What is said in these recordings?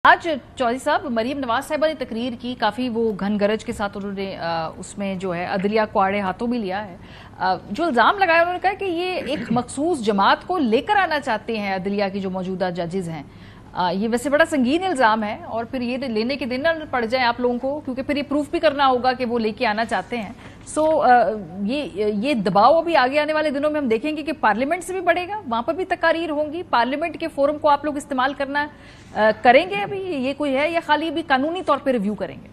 آج چودھری صاحب مریم نواز صاحبہ نے تقریر کی، کافی وہ گھن گرج کے ساتھ انہوں نے اس میں جو ہے عدلیہ کوڑے ہاتھوں بھی لیا ہے۔ جو الزام لگایا انہوں نے کہا کہ یہ ایک مخصوص جماعت کو لے کر آنا چاہتے ہیں عدلیہ کی جو موجودہ ججز ہیں۔ یہ ویسے بڑا سنگین الزام ہے اور پھر یہ لینے کے دن نہ پڑ جائیں آپ لوگوں کو، کیونکہ پھر یہ پروف بھی کرنا ہوگا کہ وہ لے کے آنا چاہتے ہیں۔ یہ دباؤ ابھی آگے آنے والے دنوں میں ہم دیکھیں گے کہ پارلیمنٹ سے بھی بڑھے گا، وہاں پر بھی تقاریر ہوں گی، پارلیمنٹ کے فورم کو آپ لوگ استعمال کریں گے ابھی یہ کوئی ہے یا خالی ابھی قانونی طور پہ ریویو کریں گے؟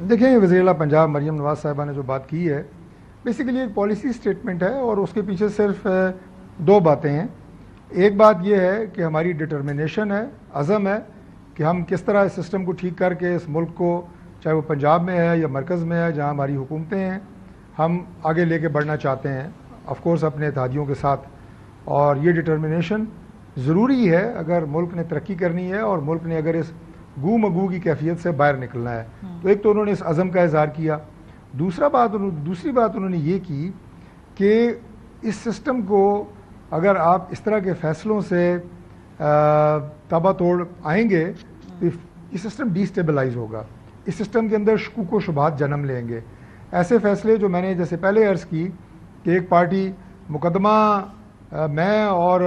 دیکھیں، وزیر اعلیٰ پنجاب مریم نواز صاحبہ نے جو بات کی ہے بیسیکلی ایک پالیسی سٹیٹمنٹ ہے اور اس کے پیچھے صرف دو باتیں ہیں۔ ایک بات یہ ہے کہ ہماری ڈٹرمنیشن ہے، عزم ہے کہ ہم کس طرح اس سسٹم کو ٹھیک کر کے اس ملک کو، چاہے وہ پنجاب میں ہے یا مرکز میں ہے جہاں ہماری حکومتیں ہیں، ہم آگے لے کے بڑھنا چاہتے ہیں، آف کورس اپنے اتحادیوں کے ساتھ۔ اور یہ ڈٹرمنیشن ضروری ہے اگر ملک نے ترقی کرنی ہے اور ملک نے اگر اس گو مگو کی کیفیت سے باہر نکلنا ہے۔ تو ایک تو انہوں نے اس عزم کا اظہار کیا، دوسری بات انہوں نے یہ کی کہ اس سسٹم کو اگر آپ اس طرح کے فیصلوں سے تابع توڑ آئیں گے تو یہ سسٹم ڈی اسٹیبلائز ہوگا، اس سسٹم کے اندر شکوک و شبہات جنم لیں گے۔ ایسے فیصلے جو میں نے جیسے پہلے عرض کی کہ ایک پارٹی مقدمہ میں اور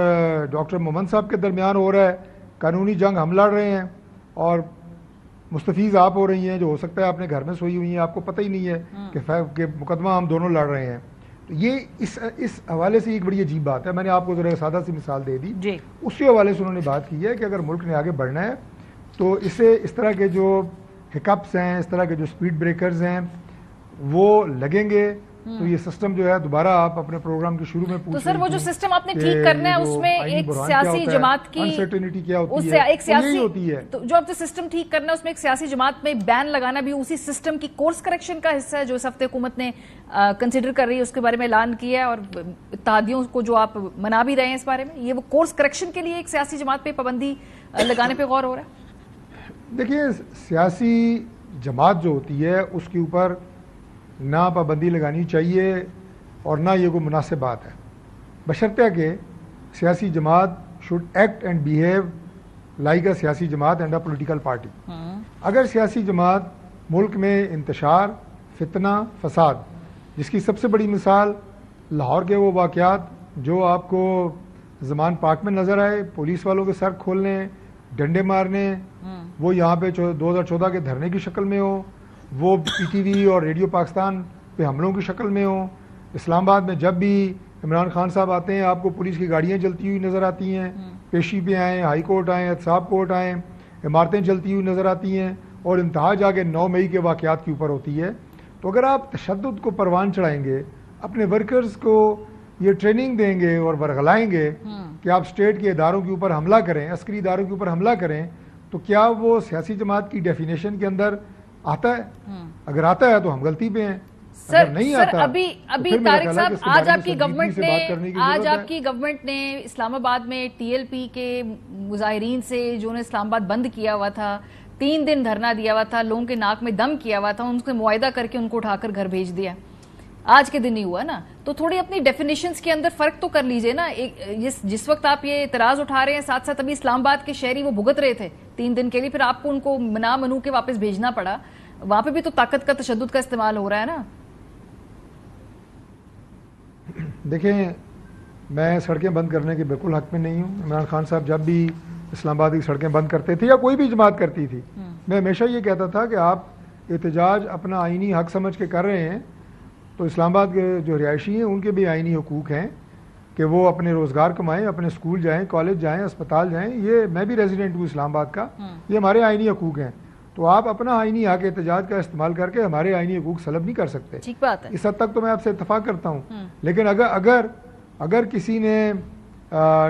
ڈاکٹر محمد صاحب کے درمیان ہو رہا ہے، قانونی جنگ ہم لڑ رہے ہیں اور مستفیض آپ ہو رہی ہیں، جو ہو سکتا ہے اپنے گھر میں سوئی ہوئی ہیں، آپ کو پتہ ہی نہیں ہے کہ مقدمہ ہم دونوں لڑ رہے ہیں۔ تو یہ اس حوالے سے ایک بڑی عجیب بات ہے۔ میں نے آپ کو ذرا سادہ سی مثال دے دی، اسی حوالے سے انہوں نے بات کی ہے کہ اگر ملک نے آگے بڑھنا ہے تو اسے اس طرح کے جو ہکپس ہیں، اس طرح کے جو سپیڈ بریکرز ہیں وہ لگیں گے تو یہ سسٹم جو ہے دوبارہ آپ اپنے پروگرام کے شروع میں پوچھ رہے ہیں۔ تو سر وہ جو سسٹم آپ نے ٹھیک کرنا ہے اس میں ایک سیاسی جماعت کی انسرٹینٹی کیا ہوتی ہے، ایک سیاسی ہوتی ہے، جو آپ نے سسٹم ٹھیک کرنا ہے اس میں ایک سیاسی جماعت میں بین لگانا بھی اسی سسٹم کی کورس کریکشن کا حصہ ہے جو اس ہفتے حکومت نے کنسیڈر کر رہی ہے، اس کے بارے میں اعلان کیا ہے اور اتحادیوں کو جو آپ منا بھی رہے ہیں اس بارے میں، یہ وہ کورس کریکشن کے لیے ایک سیاسی جماعت پہ پابندی لگانے پہ غور ہو رہا ہے؟ دیکھیے، سیاسی جماعت جو ہوتی ہے اس کے اوپر نہ پابندی لگانی چاہیے اور نہ یہ کوئی مناسب بات ہے، بشرطیہ کہ سیاسی جماعت should act and behave like a سیاسی جماعت اینڈ اے پولیٹیکل پارٹی۔ اگر سیاسی جماعت ملک میں انتشار، فتنہ، فساد، جس کی سب سے بڑی مثال لاہور کے وہ واقعات جو آپ کو زمان پاک میں نظر آئے، پولیس والوں کے سر کھولنے، ڈنڈے مارنے، وہ یہاں پہ 2014 کے دھرنے کی شکل میں ہو، وہ پی ٹی وی اور ریڈیو پاکستان پہ حملوں کی شکل میں ہو، اسلام آباد میں جب بھی عمران خان صاحب آتے ہیں آپ کو پولیس کی گاڑیاں جلتی ہوئی نظر آتی ہیں، پیشی پہ آئیں، ہائی کورٹ آئیں، احتساب کورٹ آئیں، عمارتیں جلتی ہوئی نظر آتی ہیں، اور انتہا جا کے 9 مئی کے واقعات کے اوپر ہوتی ہے۔ تو اگر آپ تشدد کو پروان چڑھائیں گے، اپنے ورکرز کو یہ ٹریننگ دیں گے اور ورغلائیں گے کہ آپ اسٹیٹ کے اداروں کے اوپر حملہ کریں، عسکری اداروں کے اوپر حملہ کریں، تو کیا وہ سیاسی جماعت کی ڈیفینیشن کے اندر آتا ہے؟ اگر آتا ہے تو ہم غلطی پہ ہیں، سر ابھی طارق صاحب آج آپ کی گورنمنٹ نے اسلام آباد میں ٹی ایل پی کے مظاہرین سے جو نے اسلام آباد بند کیا ہوا تھا، 3 دن دھرنا دیا ہوا تھا، لوگوں کے ناک میں دم کیا ہوا تھا، ان سے معاہدہ کر کے ان کو اٹھا کر گھر بھیج دیا، آج کے دن ہی ہوا نا؟ تو تھوڑی اپنی ڈیفینیشنز کے اندر فرق تو کر لیجئے نا۔ جس وقت آپ یہ اعتراض اٹھا رہے ہیں ساتھ ساتھ ابھی اسلام آباد کے شہری وہ بھگت رہے تھے 3 دن کے لیے، پھر آپ کو ان کو منو کے واپس بھیجنا پڑا، وہاں پہ بھی تو طاقت کا تشدد کا استعمال ہو رہا ہے نا؟ دیکھیں، میں سڑکیں بند کرنے کے بالکل حق میں نہیں ہوں۔ عمران خان صاحب جب بھی اسلام آباد کی سڑکیں بند کرتے تھے یا کوئی بھی جماعت کرتی تھی، میں ہمیشہ یہ کہتا تھا کہ آپ احتجاج اپنا آئینی حق سمجھ کے کر رہے ہیں تو اسلام آباد کے جو رہائشی ہیں ان کے بھی آئینی حقوق ہیں کہ وہ اپنے روزگار کمائیں، اپنے اسکول جائیں، کالج جائیں، اسپتال جائیں۔ یہ میں بھی ریزیڈنٹ ہوں اسلام آباد کا، یہ ہمارے آئینی حقوق ہیں، تو آپ اپنا آئینی حق احتجاج کا استعمال کر کے ہمارے آئینی حقوق سلب نہیں کر سکتے۔ ٹھیک بات ہے، اس حد تک تو میں آپ سے اتفاق کرتا ہوں۔ لیکن اگر کسی نے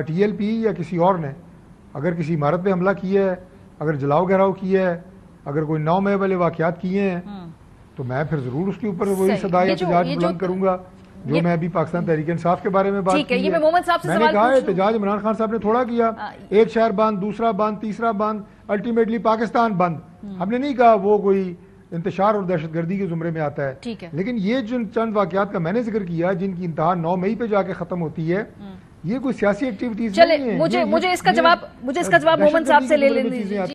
ٹی ایل پی یا کسی اور نے اگر کسی عمارت پہ حملہ کیا ہے، اگر جلاؤ گھیراؤ کیا ہے، اگر کوئی 9 مئی والے واقعات کیے ہیں، تو میں پھر ضرور اس کے اوپر وہی صدائے احتجاج بلند کروں گا جو میں ابھی پاکستان تحریک انصاف کے بارے میں بات کی ہے۔ میں نے کہا احتجاج عمران خان صاحب نے تھوڑا کیا، ایک شہر بند، دوسرا بند، تیسرا بند، الٹیمیٹلی پاکستان بند۔ ہم نے نہیں کہا وہ کوئی انتشار اور دہشت گردی کے زمرے میں آتا ہے، لیکن یہ جن چند واقعات کا میں نے ذکر کیا جن کی انتہا 9 مئی پہ جا کے ختم ہوتی ہے، یہ کوئی سیاسی ایکٹیویٹیز چلے مجھے اس کا جواب مومن صاحب سے لے لینے دیجیے.